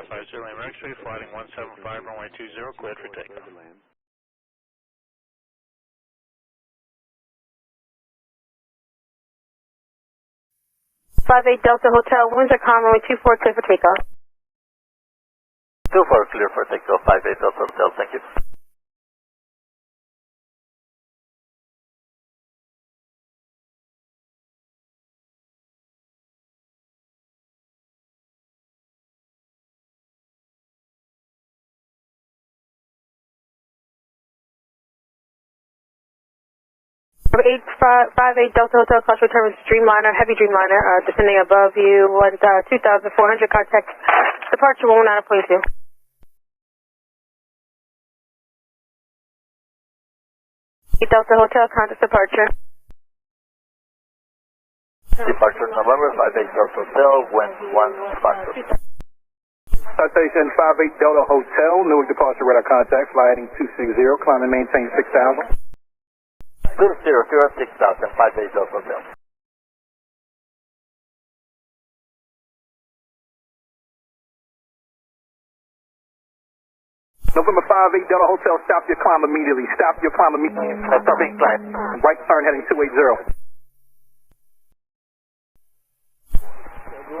50 Lima X-ray, flighting 175, runway 20, cleared for takeoff. 58 Delta Hotel, Windsor Com, runway 24, clear for takeoff. 24, clear for takeoff, 58 Delta Hotel, thank you. Number 58 Delta Hotel, cross return with Dreamliner, heavy Dreamliner, descending above you, 2,400, contact departure 119.2. Delta Hotel, contact departure. Departure November, 58 Delta Hotel, wind 1 Citation 58 Delta Hotel, Newark departure radar contact, fly heading 260, climb and maintain 6,000. 200, 6,000, 58 Delta Hotel. November 58 Delta Hotel, stop your climb immediately. Stop your climb immediately. Stopping climb. Right turn heading 280.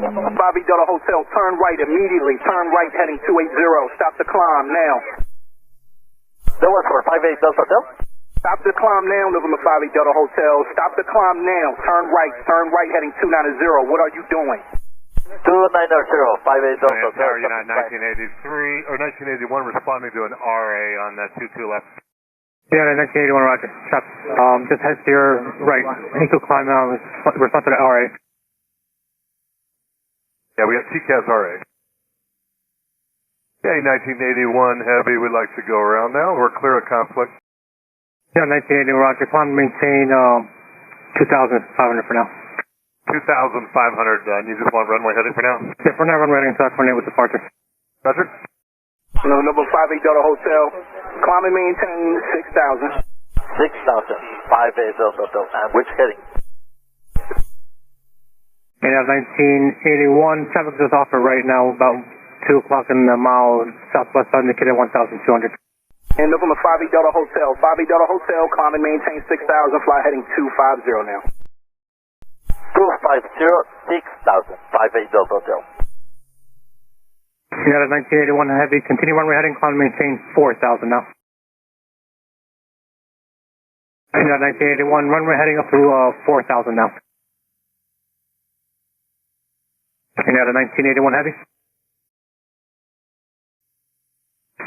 58 Delta Hotel, turn right immediately. Turn right heading 280. Stop the climb now. That was for 58 Delta Hotel? Stop the climb now, November 58 Delta Hotel. Stop the climb now. Turn right heading 290. What are you doing? 290, 58 Delta Hotel. Tower United 1983, or 1981, responding to an RA on that 22 left. Yeah, 1981, roger. Stop. Just head to your right. Ankle climb now, respond to the RA. Yeah, we have TCAS RA. Okay, 1981 Heavy, we'd like to go around now. We're clear of conflict. Yeah, 1981, roger. Climb and maintain 2,500 for now. 2,500, and you just want runway heading for now? Yeah, for now, runway heading, so I coordinate with departure. Roger. Number 58 Delta Hotel, climb and maintain 6,000. 6,000, 58 Delta Hotel. And which heading? And 1981, traffic is off right now, about 2 o'clock in the mile southwest, indicated 1,200. And November 58 Delta Hotel, 58 Delta Hotel, climb and maintain 6,000, fly heading 250 now. 250, 6,000, 58 Delta Hotel. You got a 1981 Heavy, continue runway heading, climb and maintain 4,000 now. You got 1981 runway heading up to 4,000 now. You got a 1981 Heavy.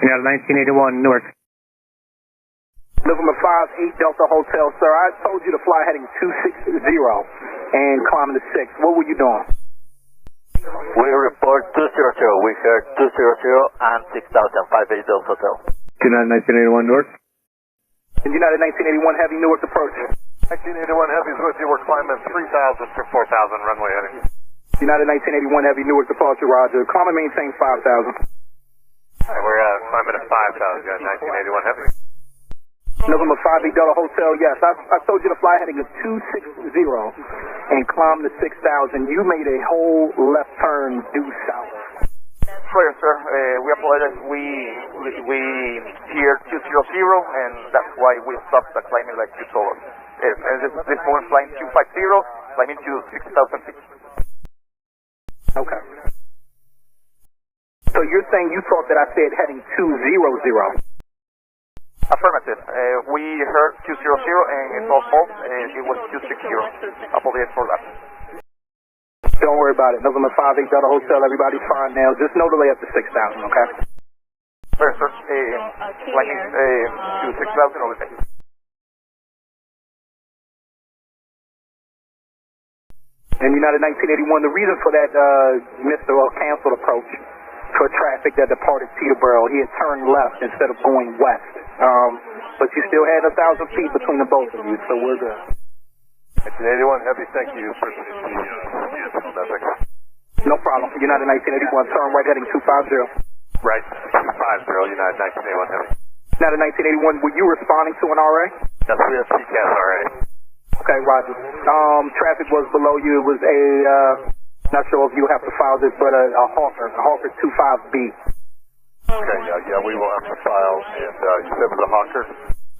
You got a 1981 Newark. November 58 Delta Hotel, sir, I told you to fly heading 260 and climb to 6. What were you doing? We report 200, we heard 200 and 6,058 Delta Hotel. United 1981 Newark. And United 1981 Heavy, Newark approach. 1981 Heavy is with you. We're climbing 3,000 to 4,000 runway heading. United 1981 Heavy, Newark departure, roger. Climb and maintain 5,000. Right, we're climbing at 5,000, guys, 1981 Heavy. November 58 Delta Hotel, yes, I told you to fly heading to 260 and climb to 6,000. You made a whole left turn due south. Sorry, sir. We apologize. We hear 200, and that's why we stopped the climbing like you told us. This moment flying 250, climbing to 6,000 feet. Okay. So you're saying you thought that I said heading 200? Affirmative. We heard 200, and it's all false. It was 260. Apologize for that. Don't worry about it. November 58 Delta Hotel, everybody's fine now. Just know delay up to 6,000, okay? Sorry, sir. Climbing to 6,000 all the time. And United 1981, the reason for that missed or canceled approach for traffic that departed Teterboro, he had turned left instead of going west. But you still had 1,000 feet between the both of you, so we're good. 1981 Heavy, thank you for the No problem. United 1981, turn right heading 250. Right, 250, United 1981 Heavy. United 1981, were you responding to an RA? Yes, we have TCAS RA. Okay, roger. Traffic was below you. It was a Not sure if you have to file this, but a Hawker 25B. Okay, yeah, we will have to file. And you said it was a Hawker?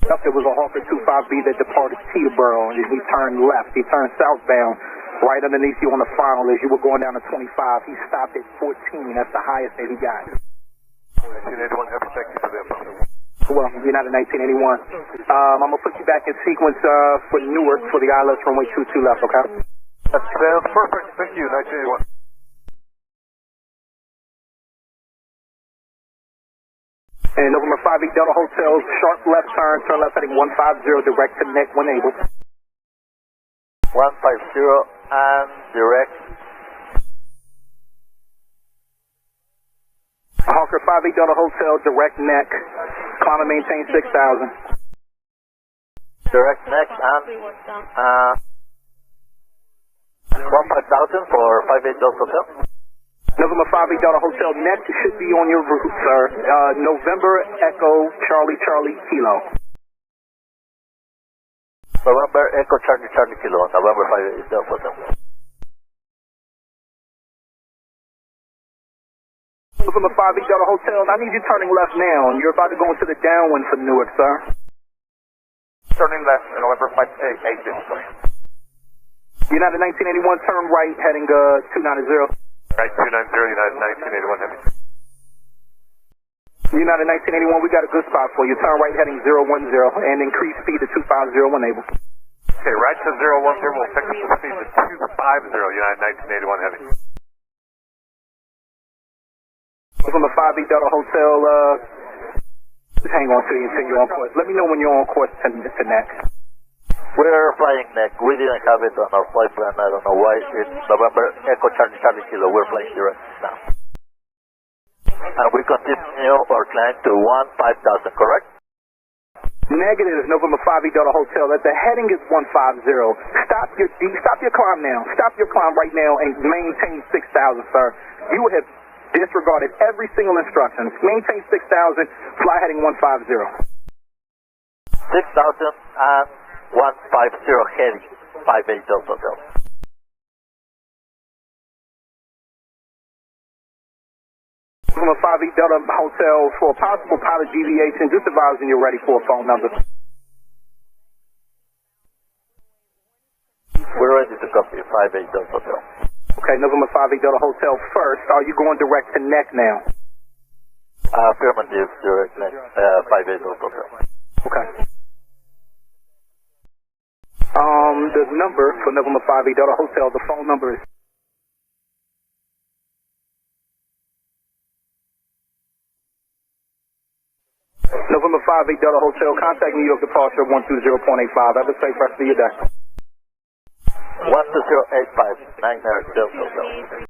Yep, it was a Hawker 25B that departed Teterboro, and he turned left. He turned southbound, right underneath you on the file as you were going down to 25. He stopped at 14. That's the highest that he got. 1981, have to thank you for the info. Well, United 1981. I'm going to put you back in sequence for Newark for the ILS runway 22 left, okay? That sounds perfect. Thank you, 1981. And November 5 Delta Hotel, sharp left turn left heading 150, direct to neck when able. 150 and direct. Hawker 5 Delta Hotel, direct neck, climb and maintain 6,000. Direct neck and 15,000 for 58 Delta Hotel. November 5 Delta Hotel, neck should be on your route, sir. November Echo Charlie Kilo. November Echo Charlie Kilo, November 5 Delta Hotel. November 5 Delta Hotel, I need you turning left now. You're about to go into the downwind for Newark, sir. Turning left, November 5 sorry. United 1981, turn right, heading 290. Right, 290, United 1981, heavy. United 1981, we got a good spot for you. Turn right, heading 010, and increase speed to 250 when able. Okay, right to 010, we'll pick up the speed to 250, United 1981, heavy. From the 5 Delta Hotel, just hang on to you until you're on course. Let me know when you're on course to neck. We're flying neck. We didn't have it on our flight plan. I don't know why. It's November Echo Charlie Kilo. We're flying direct now. And we continue our climb to 15,000, correct? Negative, November 5 Delta Hotel. The heading is 150. Stop your climb now. Stop your climb right now and maintain 6,000, sir. You have disregarded every single instruction. Maintain 6,000. Fly heading 150. 6,000 and 150 heading 58 Delta Hotel. From a 5 Delta Hotel for possible pilot deviation, just advising you're ready for a phone number. We're ready to copy 58 Delta Hotel. Okay, November 5 Delta Hotel first. Are you going direct to neck now? Affirmative, direct neck, 58 Delta Hotel. Okay. The number for November 5 Delta Hotel, the phone number is November 5 Delta Hotel. Contact New York departure 120.85. Have a safe rest of your day. 12085, 9 Delta Hotel.